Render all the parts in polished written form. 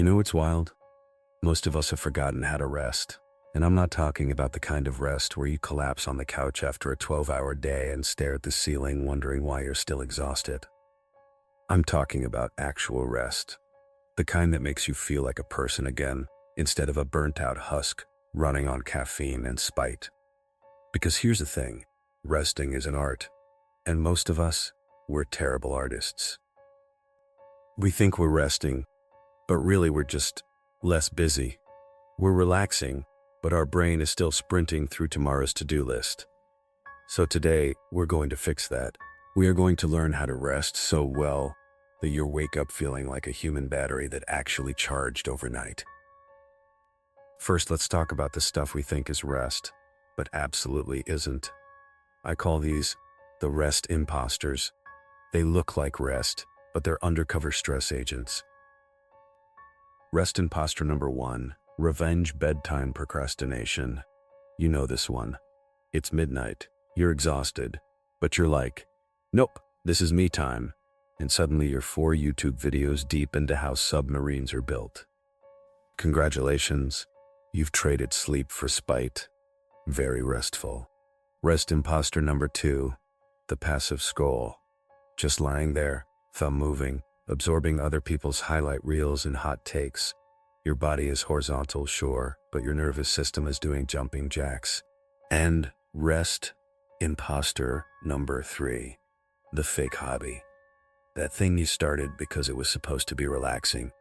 You know what's wild? Most of us have forgotten how to rest. And I'm not talking about the kind of rest where you collapse on the couch after a 12-hour day and stare at the ceiling wondering why you're still exhausted. I'm talking about actual rest. The kind that makes you feel like a person again, instead of a burnt-out husk running on caffeine and spite. Because here's the thing, resting is an art. And most of us, we're terrible artists. We think we're resting, but really we're just less busy. We're relaxing, but our brain is still sprinting through tomorrow's to-do list. So today, we're going to fix that. We are going to learn how to rest so well that you'll wake up feeling like a human battery that actually charged overnight. First, let's talk about the stuff we think is rest, but absolutely isn't. I call these the rest imposters. They look like rest, but they're undercover stress agents. Rest imposter number 1, revenge bedtime procrastination. You know this one. It's midnight, you're exhausted, but you're like, nope, this is me time. And suddenly you're 4 YouTube videos deep into how submarines are built. Congratulations, you've traded sleep for spite. Very restful. Rest imposter number 2, the passive scroll. Just lying there, thumb moving, absorbing other people's highlight reels and hot takes. Your body is horizontal, sure, but your nervous system is doing jumping jacks. And rest imposter number 3, the fake hobby. That thing you started because it was supposed to be relaxing,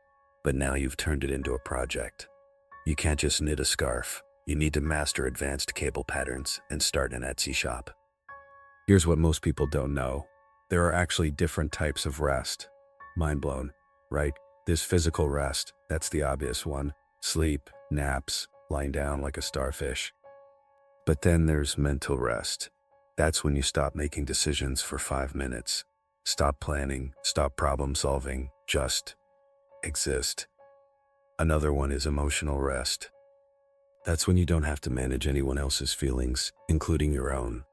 but now you've turned it into a project. You can't just knit a scarf. You need to master advanced cable patterns and start an Etsy shop. Here's what most people don't know. There are actually different types of rest. Mind blown, right? There's physical rest, that's the obvious one. Sleep, naps, lying down like a starfish. But then there's mental rest. That's when you stop making decisions for 5 minutes. Stop planning, stop problem solving, just exist. Another one is emotional rest. That's when you don't have to manage anyone else's feelings, including your own.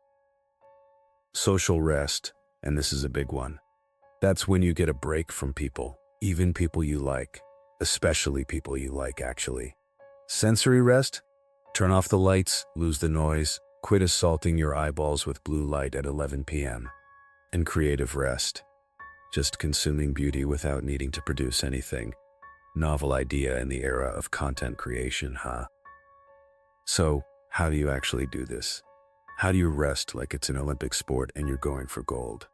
Social rest, and this is a big one. That's when you get a break from people, even people you like, especially people you like actually. Sensory rest? Turn off the lights, lose the noise, quit assaulting your eyeballs with blue light at 11 p.m. And creative rest. Just consuming beauty without needing to produce anything. Novel idea in the era of content creation, huh? So, how do you actually do this? How do you rest like it's an Olympic sport and you're going for gold?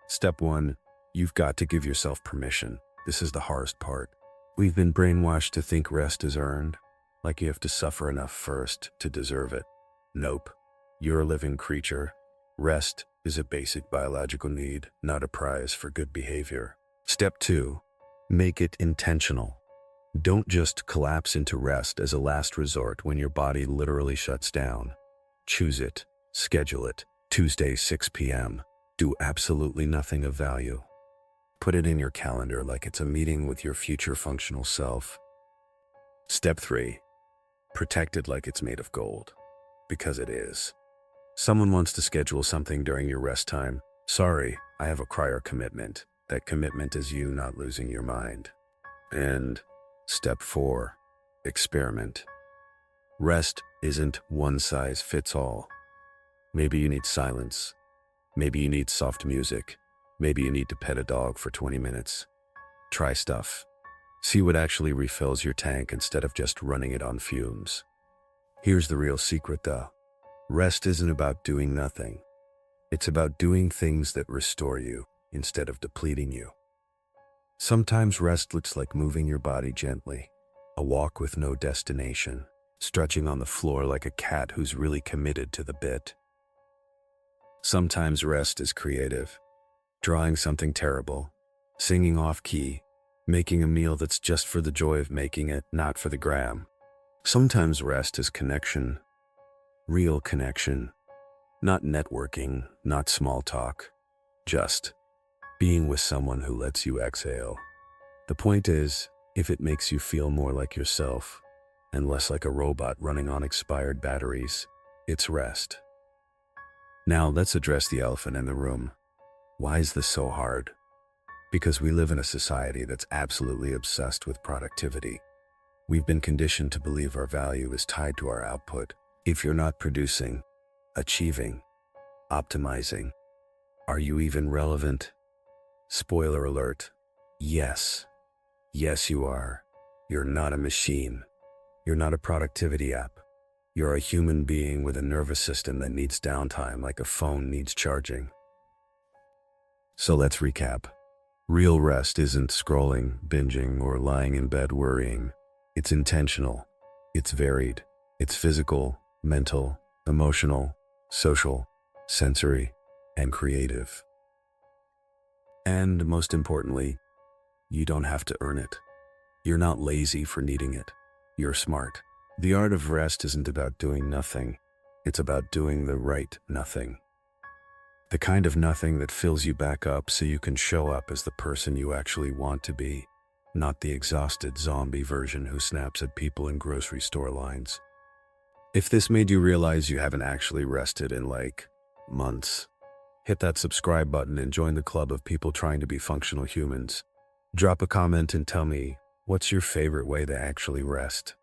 Step 1, you've got to give yourself permission. This is the hardest part. We've been brainwashed to think rest is earned, like you have to suffer enough first to deserve it. Nope. You're a living creature. Rest is a basic biological need, not a prize for good behavior. Step 2, make it intentional. Don't just collapse into rest as a last resort when your body literally shuts down. Choose it, schedule it, Tuesday 6 p.m. Do absolutely nothing of value. Put it in your calendar like it's a meeting with your future functional self. Step 3, protect it like it's made of gold. Because it is. Someone wants to schedule something during your rest time. Sorry, I have a prior commitment. That commitment is you not losing your mind. And step 4, experiment. Rest isn't one size fits all. Maybe you need silence. Maybe you need soft music. Maybe you need to pet a dog for 20 minutes. Try stuff. See what actually refills your tank instead of just running it on fumes. Here's the real secret though. Rest isn't about doing nothing. It's about doing things that restore you instead of depleting you. Sometimes rest looks like moving your body gently, a walk with no destination, stretching on the floor like a cat who's really committed to the bit. Sometimes rest is creative, drawing something terrible, singing off-key, making a meal that's just for the joy of making it, not for the gram. Sometimes rest is connection, real connection, not networking, not small talk, just being with someone who lets you exhale. The point is, if it makes you feel more like yourself and less like a robot running on expired batteries, it's rest. Now let's address the elephant in the room. Why is this so hard? Because we live in a society that's absolutely obsessed with productivity. We've been conditioned to believe our value is tied to our output. If you're not producing, achieving, optimizing, are you even relevant? Spoiler alert. Yes. Yes, you are. You're not a machine. You're not a productivity app. You're a human being with a nervous system that needs downtime like a phone needs charging. So let's recap. Real rest isn't scrolling, binging, or lying in bed worrying. It's intentional. It's varied. It's physical, mental, emotional, social, sensory, and creative. And most importantly, you don't have to earn it. You're not lazy for needing it. You're smart. The art of rest isn't about doing nothing. It's about doing the right nothing. The kind of nothing that fills you back up so you can show up as the person you actually want to be, not the exhausted zombie version who snaps at people in grocery store lines. If this made you realize you haven't actually rested in months, hit that subscribe button and join the club of people trying to be functional humans. Drop a comment and tell me, what's your favorite way to actually rest?